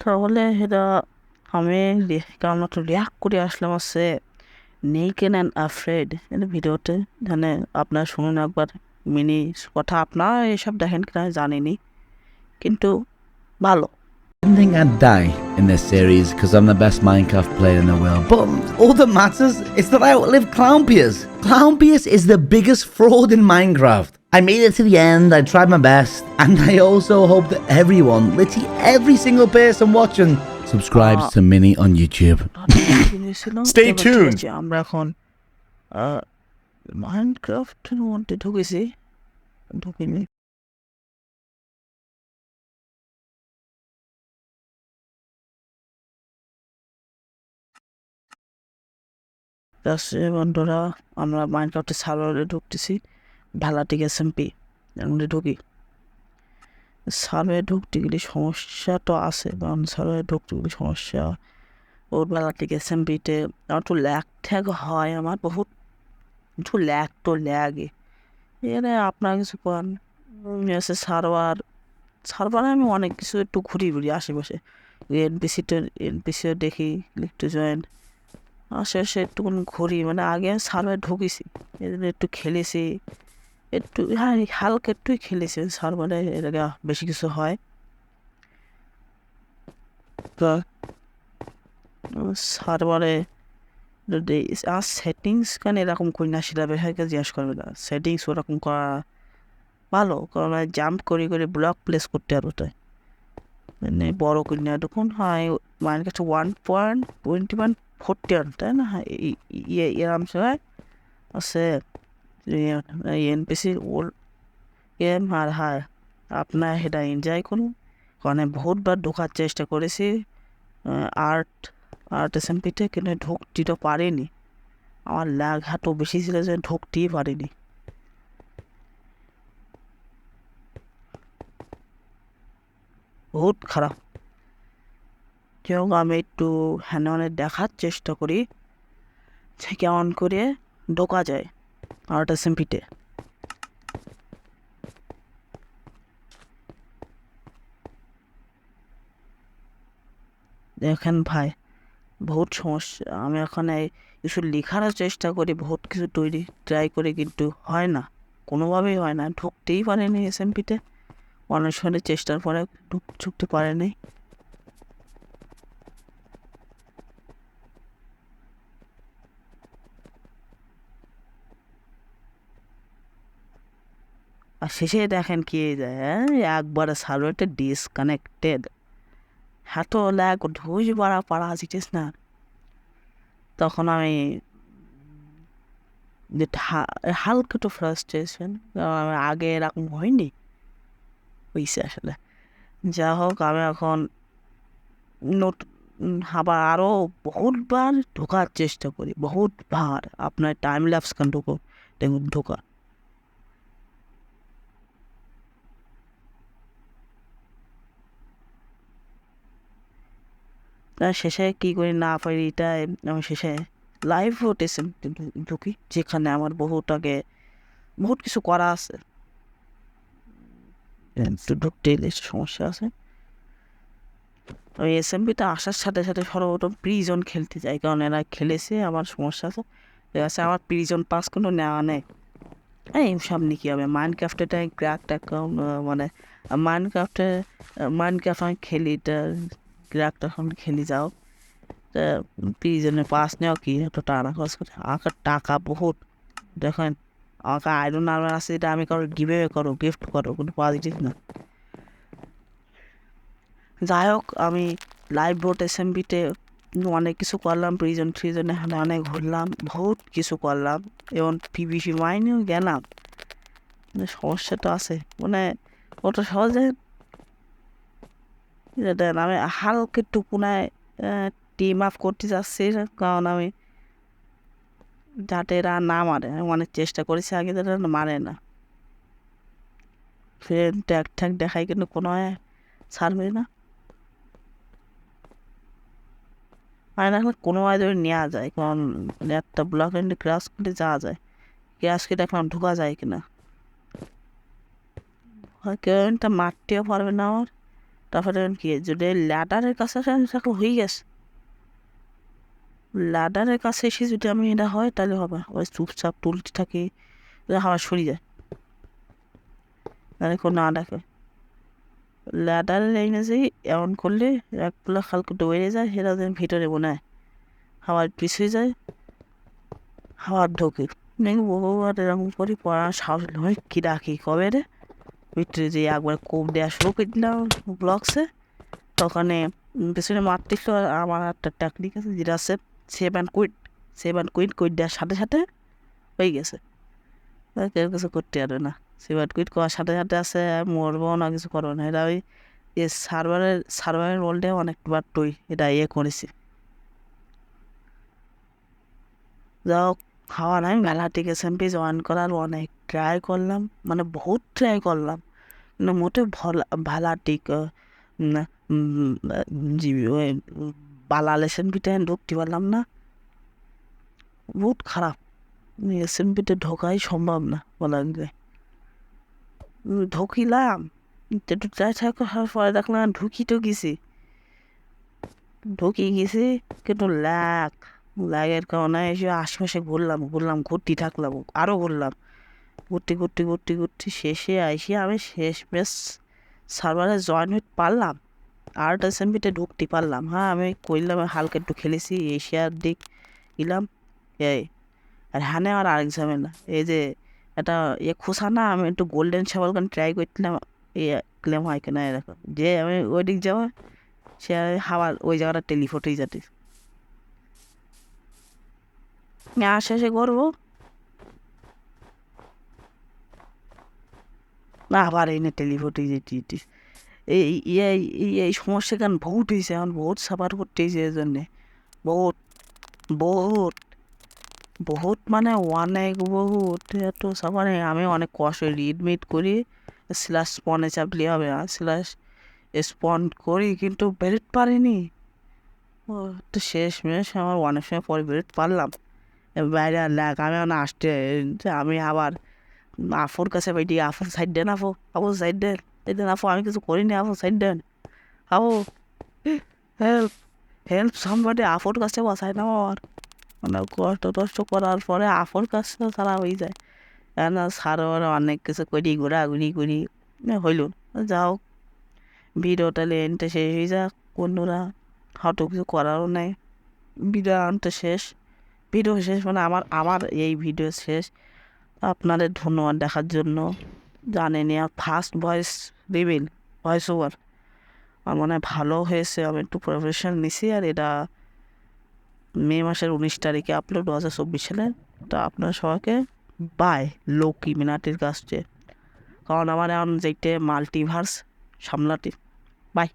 তাহলে এটা আমি কেমন রিয়াক্ট করে আসলাম হচ্ছে নেকেড অ্যান্ড আফ্রেড এটা ভিডিওতে। মানে আপনারা শুনুন একবার মিনি কথা। আপনারা এসব দেখেন কিনা জানিনি, কিন্তু ভালো। I didn't think I'd die in this series because I'm the best Minecraft player in the world. But all that matters is that I outlive Clownpiers. Clownpiers is the biggest fraud in Minecraft. I made it to the end, I tried my best, and I also hope that everyone, literally every single person watching, subscribes to Mini on YouTube. Stay tuned. আমরা এখন মাইনক্রাফটের মধ্যে ঢুকিনি। বন্ধুরা, আমরা মাইনক্রাফটের সার্ভারে ঢুকতেছি। ঢালাটিক SMP এর মধ্যে ঢুকি। সার্ভারে ঢুকতে গেলে সমস্যা তো আছে, কারণ সার্ভারে ঢুকতে গেলে সমস্যা। ওর বেলাটিক SMPতে আমার একটু ল্যাগ ঠ্যাগ হয়, আমার বহুত একটু ল্যাগে এখানে আপনার কিছু করেন। এসে সার্ভারে আমি অনেক কিছু একটু ঘুরি আশেপাশে। এনপিসিও দেখি, একটু জয়েন আশেপাশে একটুক্ষণ ঘুরি। মানে আগে আমি সার্ভারে ঢুকেছি, এদিন একটু খেলেছি, একটু হ্যাঁ হালকা একটুই খেলেছি সার্ভারে। এর আগে বেশি কিছু হয় তো সার্ভারে যদি আর সেটিংস কেন এরকম করি না সেটা বেশিকে জিজ্ঞাসা করবে না। সেটিংস ওরকম করা ভালো, কারণ জাম্প করে ব্লক প্লেস করতে পারবো। তাই মানে বড় করি না তখন হয় মাইনের কাছে 1.2141, তাই না? হ্যাঁ এরম সময় আছে এনপিসি ওর গেম। আর হ্যাঁ আপনার সেটা এনজয় করুন, কারণ আমি বহুতবার ঢোকার চেষ্টা করেছি আর্ট SMPতে, কিন্তু ঢুকতে তো পারিনি। আমার ল্যাগ হাতও বেশি ছিল যে ঢুকতেই পারিনি। বহুত খারাপ। কেউ আমি একটু হ্যান্ড দেখার চেষ্টা করি যে কেমন করে ঢোকা যায় আর্ট SMPতে। দেখেন ভাই, বহুত সমস্যা। আমি ওখানে কিছু লেখারও চেষ্টা করি, বহুত কিছু ট্রাই করি, কিন্তু হয় না, কোনোভাবেই হয় না। ঢুকতেই পারেনি SMPতে, অনেক সময় চেষ্টার পরে ঢুকতে পারেনি। আর শেষে দেখেন কি যায়, একবারে সার্ভারটা ডিসকানেক্টেড। এত ল্যাগ ঢুস পাড়া জিনিস না। তখন আমি যে হালকা একটু ফ্রাস্ট্রেশন, আমি আগে এরকম হয়নি হয়েছে আসলে। যা হোক, আমি এখন আবার আরও বহুতবার ঢোকার চেষ্টা করি, বহুতবার। আপনার টাইম ল্যাপস কান দেখুন ঢোকা। শেষে কী করি না পারি, এটাই আমি শেষে লাইভ রোটেশন ঢুকি, যেখানে আমার বহুত কিছু করা আছে। ঢুকতে এলে সমস্যা আছে। ওই SMPতে আসার সাথে সাথে সর্বপ্রথম প্রিজন খেলতে যাই, কারণ এরা খেলেছে। আমার সমস্যা আছে, ঠিক আছে, আমার প্রিজন পাস কোনো নেওয়া নেই। সামনে কী হবে মাইনক্রাফটেটাই ক্র্যাকটা মানে মাইনক্রাফট আমি খেলি, ক্র্যাকটা এখন খেলি। যাও তা প্রিজনের পাস নেওয়া কি একটা টাকা খরচ করে, আমার টাকা বহুত। দেখেন আমাকে আয়রন আর্মার আছে, এটা আমি কারো গিফট করো, কোনো পজিটিভ না। যাই হোক, আমি লাইভ বোট SMPতে অনেক কিছু করলাম, প্রিজনে অনেক ঘুরলাম, বহুত কিছু করলাম, এবং PvP মাইনেও গেলাম। সমস্যা তো আছে, মানে ওটা সহজে আমি হালকা একটু পুনায় টিম আপ করতে যাচ্ছি, কারণ আমি যাতে এরা না মারে। আমি অনেক চেষ্টা করেছি আগে, যাতে মারে না। ফ্রেন্ড ট্যাগ দেখাই, কিন্তু কোনো ছাড়বে না। না কোনো যদি নেওয়া যায়, কারণ একটা ব্লক এন্ড ক্রাশ করে যাওয়া যায়, ক্রাশকে দেখলাম ঢোকা যায় কিনা। কেউ মারতেও পারবে না আমার। তারপরে কি যদি ল্যাডারের কাছে থাকলে হয়ে গেছে, ল্যাডারের কাছে এসে যদি আমি এটা হয় তাহলে হবে, ওই চুপচাপ তুলতে থাকি, হাওয়া সরে যায়, তাহলে কেউ না ডাকে। ল্যাডারের এই না যে এমন করলে একগুলো হালকা ডয়ে যায়, সেটা যেন ভিতরে বোনায় হাওয়ার পিছিয়ে যায়, হাওয়ার ঢোকে নাকি বহুবার এরকম করি, পড়ার সাহস হয় কী ডাকি কবে রে ভিতরে যে একবার কোপ দেওয়া শুরু করে দিলাম ব্লকসে, তখনে পেছনে মারতেছিল। আর আমার একটা টেকনিক আছে যেটা আছে সেভ অ্যান্ড কুইট দেওয়ার সাথে সাথে হয়ে গেছে, কেউ কিছু করতে পারবে না। সেভ অ্যান্ড কুইট করার সাথে সাথে আছে, মরবো না, কিছু করবো না। এটা ওই সার্ভারের রোলটাও অনেকবার এটা করেছি। যাও খাওয়া নাই, মেলা টিকে এসএমপি জয়েন করার অনেক ট্রাই করলাম, মানে বহুত ট্রাই করলাম, কিন্তু মোটে ভালা টিক ওই বালাল এসএমপিটা ঢুকতে পারলাম না, বহুত খারাপ। এসএমপিতে ঢোকাই সম্ভব না বলা যায়। ঢুকিলাম একটু ট্রাই করার পরে দেখলাম ঢুকি গেছি, কিন্তু ল্যাগের কারণে এসে আশেপাশে ঘুরতে থাকলাম, আরও ঘুরতে শেষে আইসি আমি শেষ সার্ভারে জয়েন হতে পারলাম, আর এসএমপিতে ঢুকতে পারলাম। হ্যাঁ আমি করলাম, হালকা একটু খেলেছি, এশিয়ার দিক গেলাম এই। আর হ্যাঁ আমার আরেক ঝামেলা, এই যে এটা খোসা না, আমি একটু গোল্ডেন শ্যাওয়ালখান ট্রাই করছিলাম, ক্লেম হয় কিনা এরকম, যে আমি ওই দিক যাওয়া সে হাওয়ার ওই জায়গাটা টেলিফোটেই যাতে শেষে করবো না, আবার এনে টেলিফোটেই যেতে এই এই সমস্যা কেন বহুত হয়েছে, এখন বহুত সাফার করতে হয়েছে এই জন্যে, বহুত বহুত বহুত মানে বহুত এত সাফারে। আমি অনেক কষ্ট রিডমিট করি, স্ল্যাশ স্পনে চাপলে হবে, স্ল্যাশ স্পন করি, কিন্তু বেরোতে পারিনি। ও তো শেষমেশ আমার অনেক সময় পরে বেরোতে পারলাম, বাইরে আর ল্যাগ, আমি আসতে আমি আবার আফোর কাছে বাইটি, আফোর সাইড দেন, আফোর সাইড দেন, আমি কিছু করিনি, আফোর সাইড দেন, আফো হেল্প সামবাডি, আফোর কাছে বসায় না আমার, মানে কষ্ট করার পরে আফোর কাছে ছাড়া হয়ে যায়। কেন সারোয়ার অনেক কিছু করি, ঘোরাঘুরি করি, হইল। যাও ভিডিওটা লেনটা শেষ হয়ে যাক, অন্যরা হয়তো কিছু করারও নেই, ভিডিও শেষ মানে আমার এই ভিডিও শেষ। আপনাদের ধন্যবাদ দেখার জন্য। জানেনি আর ফার্স্ট ভয়েস ওভার আমার মনে হয় ভালো হয়েছে, আমি একটু প্রফেশনাল নিছি। আর এটা মে মাসের 19 তারিখে আপলোড 2024 সালে। তো আপনার সবাইকে বাই, লোকি মিনাটির কাছে, কারণ আমার এখন যেতে মাল্টিভার্স সামলাতে। বাই।